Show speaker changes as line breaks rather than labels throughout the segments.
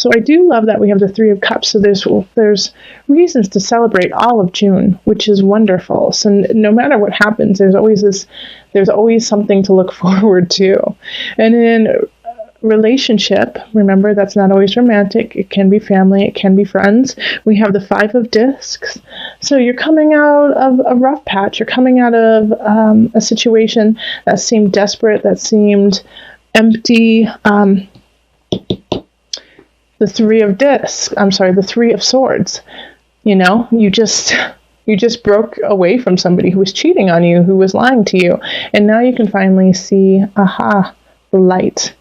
So I do love that we have the Three of Cups. So there's reasons to celebrate all of June, which is wonderful. So no matter what happens, there's always something to look forward to. And in relationship, remember, that's not always romantic. It can be family, it can be friends. We have the Five of Discs. So you're coming out of a rough patch. You're coming out of a situation that seemed desperate, that seemed empty. The Three of Swords. You just broke away from somebody who was cheating on you, who was lying to you. And now you can finally see, the light.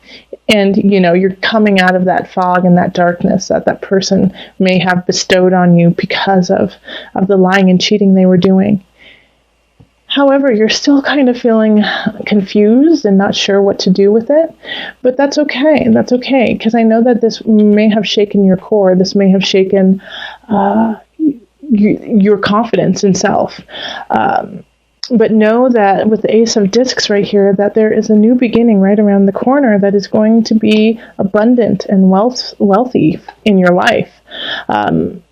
And, you're coming out of that fog and that darkness that person may have bestowed on you because of the lying and cheating they were doing. However, you're still kind of feeling confused and not sure what to do with it, but that's okay. That's okay, because I know that this may have shaken your core. This may have shaken your confidence in self. But know that with the Ace of Discs right here, that there is a new beginning right around the corner that is going to be abundant and wealthy in your life.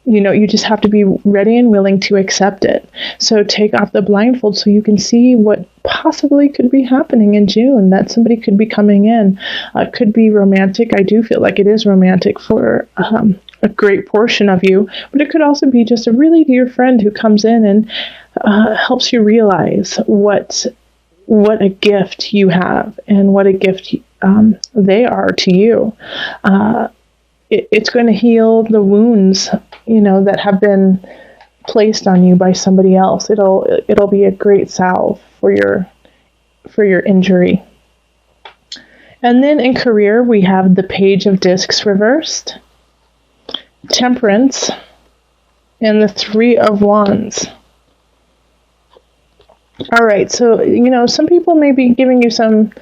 You just have to be ready and willing to accept it. So take off the blindfold so you can see what possibly could be happening in June, that somebody could be coming in. Could be romantic. I do feel like it is romantic for a great portion of you, but it could also be just a really dear friend who comes in and helps you realize what a gift you have and what a gift they are to you. It's going to heal the wounds, that have been placed on you by somebody else. It'll be a great salve for your injury. And then in career, we have the Page of Discs reversed, Temperance, and the Three of Wands. All right, so, some people may be giving you some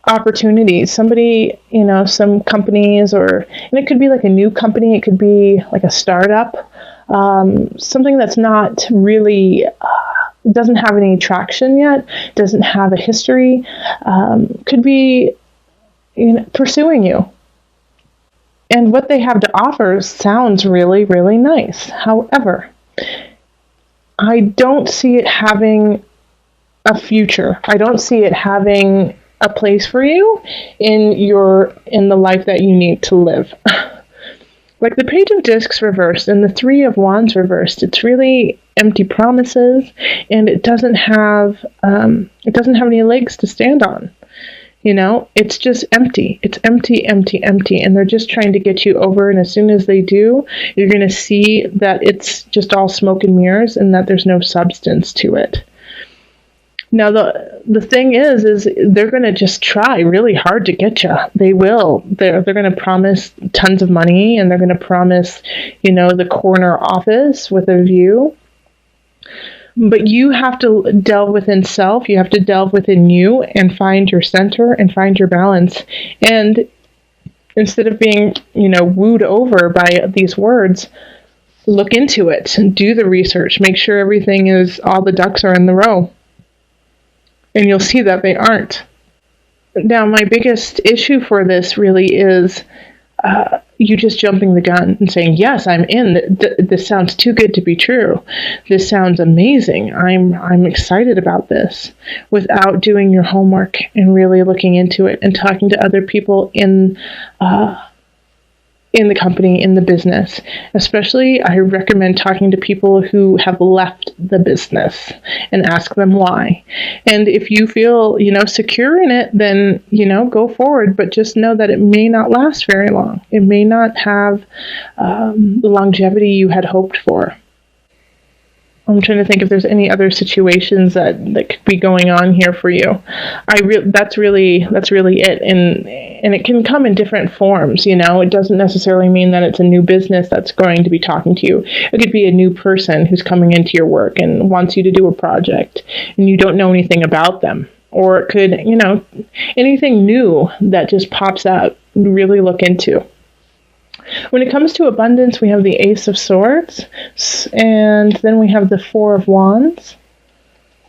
opportunities. Somebody, some companies, and it could be like a new company. It could be like a startup, something that's not really, doesn't have any traction yet, doesn't have a history, could be, pursuing you. And what they have to offer sounds really, really nice. However, I don't see it having a future. I don't see it having a place for you in the life that you need to live. Like the Page of Discs reversed and the Three of Wands reversed, it's really empty promises, and it doesn't have any legs to stand on. It's just empty. It's empty, empty, empty. And they're just trying to get you over. And as soon as they do, you're going to see that it's just all smoke and mirrors and that there's no substance to it. Now, the thing is they're going to just try really hard to get you. They will. They're going to promise tons of money, and they're going to promise, the corner office with a view. But you have to delve within self. You have to delve within you and find your center and find your balance. And instead of being, wooed over by these words, look into it. Do the research. Make sure all the ducks are in the row. And you'll see that they aren't. Now, my biggest issue for this really is you just jumping the gun and saying, yes, I'm in. This sounds too good to be true. This sounds amazing. I'm excited about this, without doing your homework and really looking into it and talking to other people in the company, in the business. Especially, I recommend talking to people who have left the business and ask them why. And if you feel, secure in it, then, go forward. But just know that it may not last very long. It may not have the longevity you had hoped for. I'm trying to think if there's any other situations that could be going on here for you. That's really it, and it can come in different forms. It doesn't necessarily mean that it's a new business that's going to be talking to you. It could be a new person who's coming into your work and wants you to do a project, and you don't know anything about them. Or it could, anything new that just pops out. Really look into. When it comes to abundance, we have the Ace of Swords, and then we have the Four of Wands.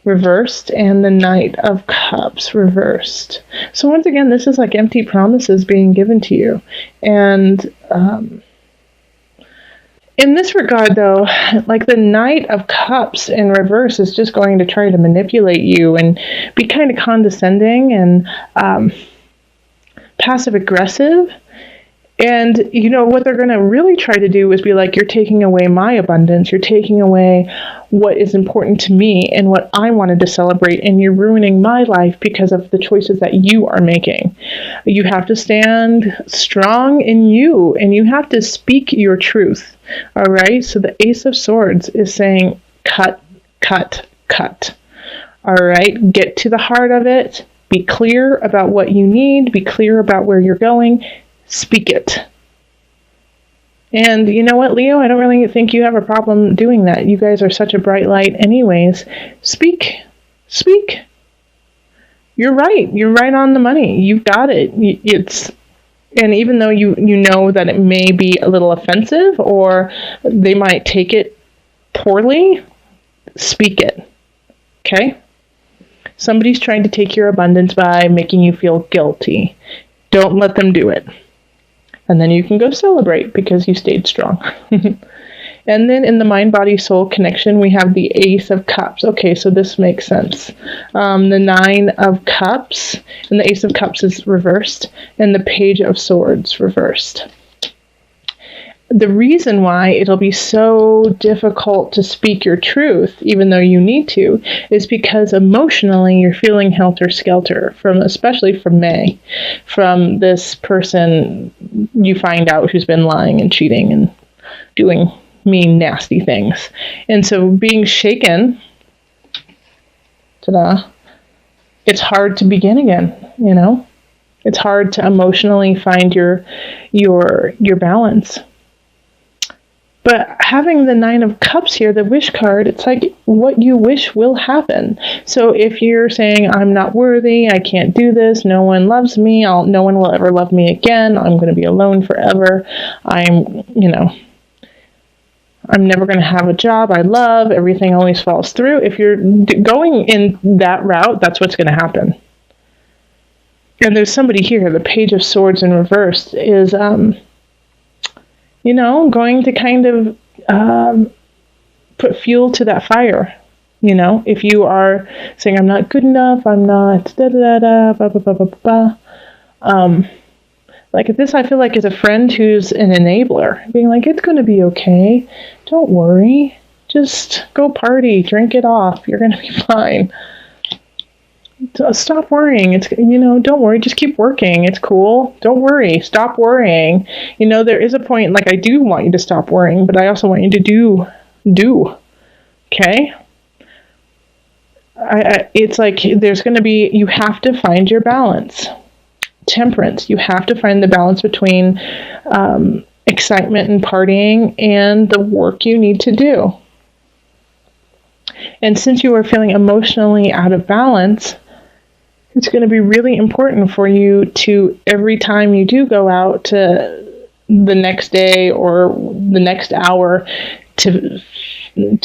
reversed, and the Knight of Cups reversed. So once again, this is like empty promises being given to you. And in this regard, though, like the Knight of Cups in reverse is just going to try to manipulate you and be kind of condescending and passive aggressive. And, you know, what they're going to really try to do is be like, you're taking away my abundance. You're taking away what is important to me and what I wanted to celebrate. And you're ruining my life because of the choices that you are making. You have to stand strong in you, and you have to speak your truth. All right. So the Ace of Swords is saying, cut, cut, cut. All right. Get to the heart of it. Be clear about what you need. Be clear about where you're going. Speak it. And you know what, Leo? I don't really think you have a problem doing that. You guys are such a bright light anyways. Speak. Speak. You're right. You're right on the money. You've got it. And even though you know that it may be a little offensive or they might take it poorly, speak it. Okay? Somebody's trying to take your abundance by making you feel guilty. Don't let them do it. And then you can go celebrate because you stayed strong. And then in the mind-body-soul connection, we have the Ace of Cups. Okay, so this makes sense. The Nine of Cups, and the Ace of Cups is reversed, and the Page of Swords reversed. The reason why it'll be so difficult to speak your truth, even though you need to, is because emotionally you're feeling helter-skelter, especially from May, from this person you find out who's been lying and cheating and doing mean, nasty things. And so being shaken, it's hard to begin again, you know? It's hard to emotionally find your balance. But having the Nine of Cups here, the wish card, it's like what you wish will happen. So if you're saying, I'm not worthy, I can't do this, no one loves me, no one will ever love me again, I'm going to be alone forever, I'm never going to have a job I love, everything always falls through. If you're going in that route, that's what's going to happen. And there's somebody here, the Page of Swords in reverse, is going to kind of put fuel to that fire. You know, if you are saying, I'm not good enough, I'm not da-da-da-da, ba-ba-ba-ba-ba. Like this, I feel like is a friend who's an enabler, being like, it's going to be okay. Don't worry. Just go party, drink it off. You're going to be fine. Stop worrying. Don't worry. Just keep working. It's cool. Don't worry. Stop worrying. There is a point, like I do want you to stop worrying, but I also want you to do. Okay? It's like there's going to be, you have to find your balance. Temperance. You have to find the balance between excitement and partying and the work you need to do. And since you are feeling emotionally out of balance, it's going to be really important for you to, every time you do go out to the next day or the next hour, to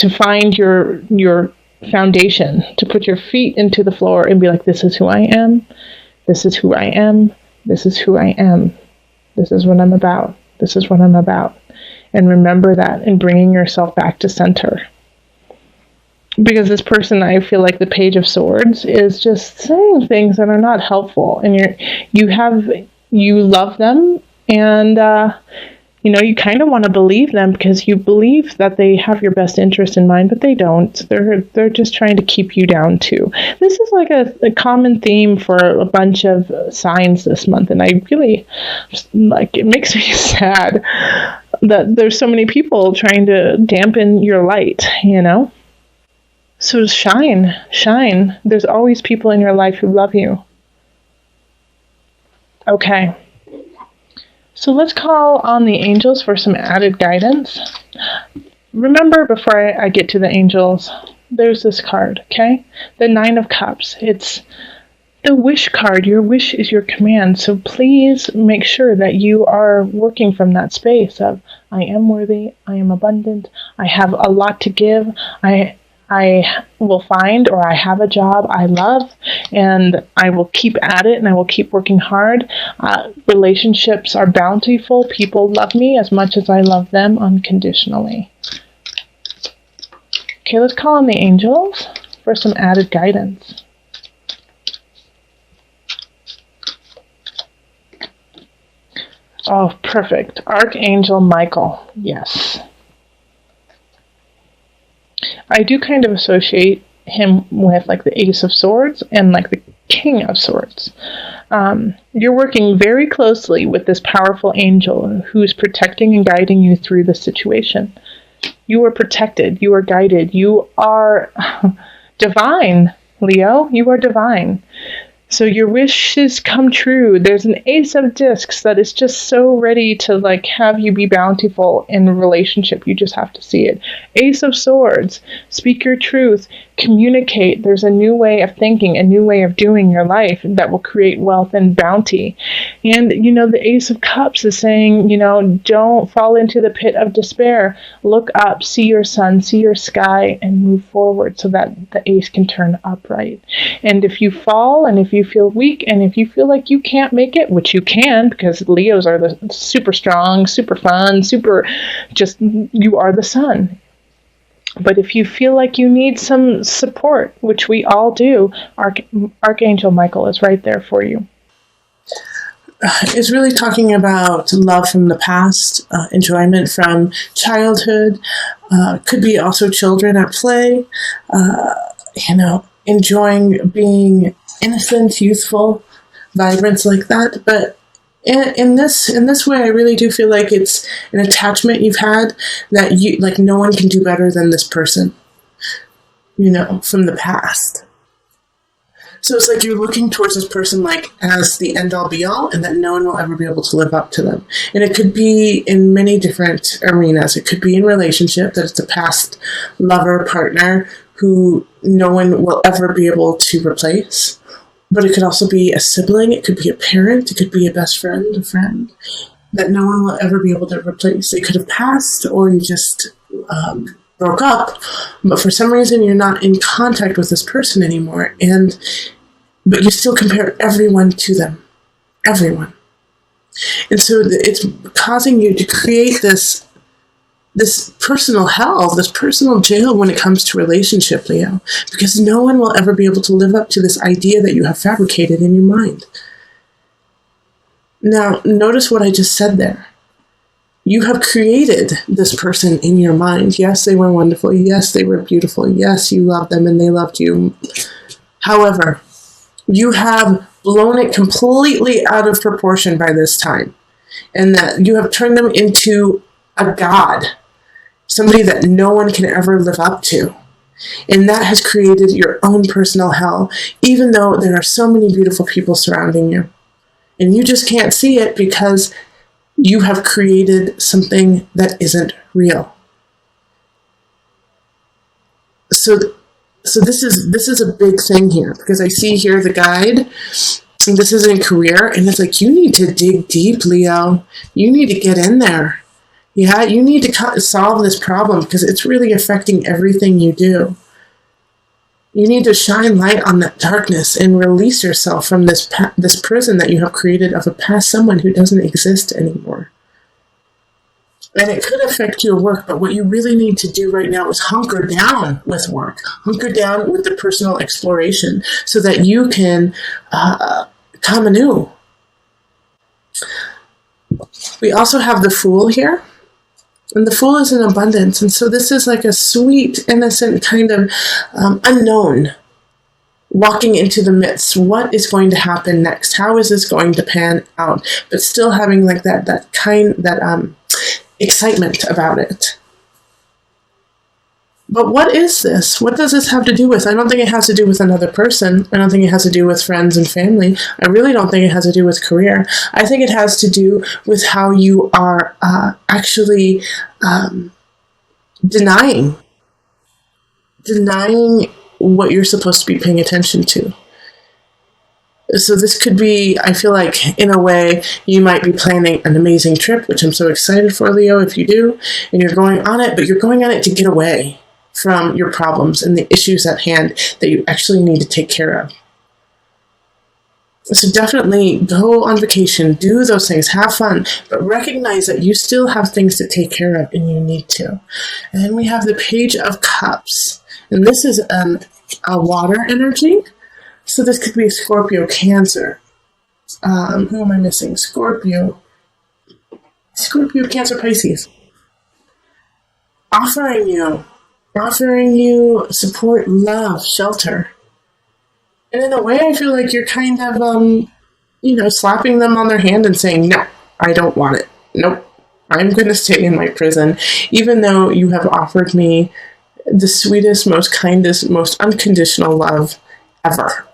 find your foundation, to put your feet into the floor and be like, this is who I am. This is who I am. This is who I am. This is what I'm about. This is what I'm about. And remember that and bringing yourself back to center. Because this person, I feel like the Page of Swords, is just saying things that are not helpful. And you love them, and you kind of want to believe them because you believe that they have your best interest in mind, but they don't. They're just trying to keep you down too. This is like a common theme for a bunch of signs this month, and I really, it makes me sad that there's so many people trying to dampen your light, So shine. There's always people in your life who love you. Okay. So let's call on the angels for some added guidance. Remember, before I get to the angels, there's this card, okay? The Nine of Cups. It's the wish card. Your wish is your command. So please make sure that you are working from that space of, I am worthy, I am abundant, I have a lot to give, I I will find, or I have a job I love, and I will keep at it and I will keep working hard. Relationships are bountiful. People love me as much as I love them unconditionally. Okay, let's call on the angels for some added guidance. Oh, perfect. Archangel Michael. Yes. I do kind of associate him with like the Ace of Swords and like the King of Swords. You're working very closely with this powerful angel who's protecting and guiding you through the situation. You are protected. You are guided. You are divine, Leo. You are divine. So your wishes come true. There's an Ace of Discs that is just so ready to like have you be bountiful in a relationship. You just have to see it. Ace of Swords, speak your truth, communicate. There's a new way of thinking, a new way of doing your life that will create wealth and bounty. And, the Ace of Cups is saying, don't fall into the pit of despair. Look up, see your sun, see your sky, and move forward so that the ace can turn upright. And if you fall, and if you feel weak, and if you feel like you can't make it, which you can, because Leos are the super strong, super fun, you are the sun. But if you feel like you need some support, which we all do, Archangel Michael is right there for you.
It's really talking about love from the past, enjoyment from childhood, could be also children at play, enjoying being innocent, youthful, vibrance like that. But in this way, I really do feel like it's an attachment you've had that you like no one can do better than this person, from the past. So it's like you're looking towards this person like as the end-all be-all, and that no one will ever be able to live up to them. And it could be in many different arenas. It could be in relationship, that it's a past lover, partner, who no one will ever be able to replace. But it could also be a sibling, it could be a parent, it could be a best friend, a friend, that no one will ever be able to replace. They could have passed, or you just broke up, but for some reason you're not in contact with this person anymore, but you still compare everyone to them. Everyone. And so it's causing you to create this personal hell, this personal jail when it comes to relationship, Leo, because no one will ever be able to live up to this idea that you have fabricated in your mind. Now, notice what I just said there. You have created this person in your mind. Yes, they were wonderful. Yes, they were beautiful. Yes, you loved them and they loved you. However, you have blown it completely out of proportion by this time, and that you have turned them into a god, somebody that no one can ever live up to. And that has created your own personal hell, even though there are so many beautiful people surrounding you. And you just can't see it because you have created something that isn't real. So this is a big thing here, because I see here the guide, and this is in career, and it's like you need to dig deep, Leo. You need to get in there. Yeah, you need to solve this problem because it's really affecting everything you do. You need to shine light on that darkness and release yourself from this prison that you have created of a past someone who doesn't exist anymore. And it could affect your work, but what you really need to do right now is hunker down with work. Hunker down with the personal exploration so that you can come anew. We also have the Fool here. And the Fool is in abundance. And so this is like a sweet, innocent kind of unknown. Walking into the midst. What is going to happen next? How is this going to pan out? But still having like that excitement about it. But what is this? What does this have to do with? I don't think it has to do with another person. I don't think it has to do with friends and family. I really don't think it has to do with career. I think it has to do with how you are actually denying what you're supposed to be paying attention to. So this could be, I feel like, in a way, you might be planning an amazing trip, which I'm so excited for, Leo, if you do, and you're going on it, but you're going on it to get away from your problems and the issues at hand that you actually need to take care of. So definitely go on vacation, do those things, have fun, but recognize that you still have things to take care of and you need to. And then we have the Page of Cups. And this is a water energy. So this could be Scorpio, Cancer. Who am I missing? Scorpio, Cancer, Pisces. Offering you support, love, shelter. And in a way, I feel like you're kind of, slapping them on their hand and saying, no, I don't want it. Nope, I'm going to stay in my prison, even though you have offered me the sweetest, most kindest, most unconditional love ever.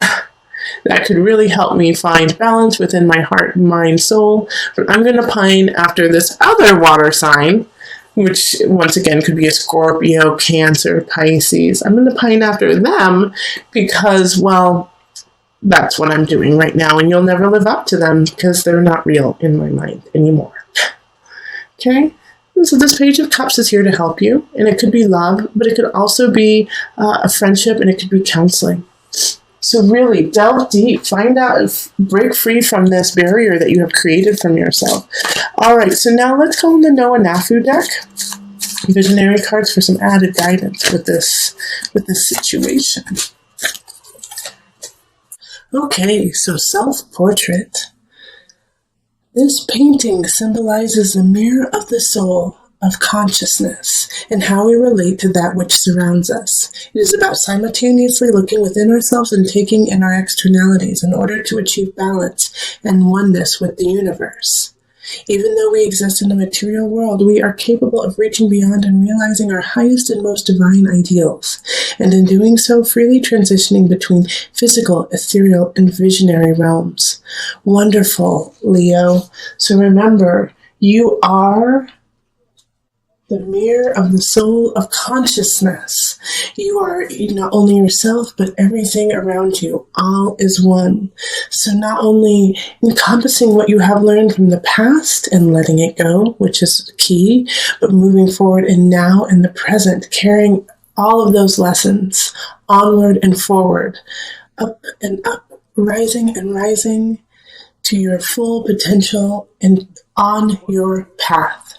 That could really help me find balance within my heart, mind, soul. But I'm going to pine after this other water sign, which once again could be a Scorpio, Cancer, Pisces. I'm going to pine after them because, well, that's what I'm doing right now, and you'll never live up to them because they're not real in my mind anymore. Okay? And so this Page of Cups is here to help you, and it could be love, but it could also be a friendship, and it could be counseling. So really, delve deep, find out, break free from this barrier that you have created from yourself. All right, so now let's go in the Noah Nafu deck. Visionary cards for some added guidance with this situation. Okay, so self-portrait. This painting symbolizes the mirror of the soul, of consciousness, and how we relate to that which surrounds us. It is about simultaneously looking within ourselves and taking in our externalities in order to achieve balance and oneness with the universe. Even though we exist in the material world, we are capable of reaching beyond and realizing our highest and most divine ideals, and in doing so, freely transitioning between physical, ethereal, and visionary realms. Wonderful, Leo. So remember, you are the mirror of the soul of consciousness. You are not only yourself, but everything around you. All is one. So not only encompassing what you have learned from the past and letting it go, which is key, but moving forward and now in the present, carrying all of those lessons onward and forward, up and up, rising and rising to your full potential and on your path.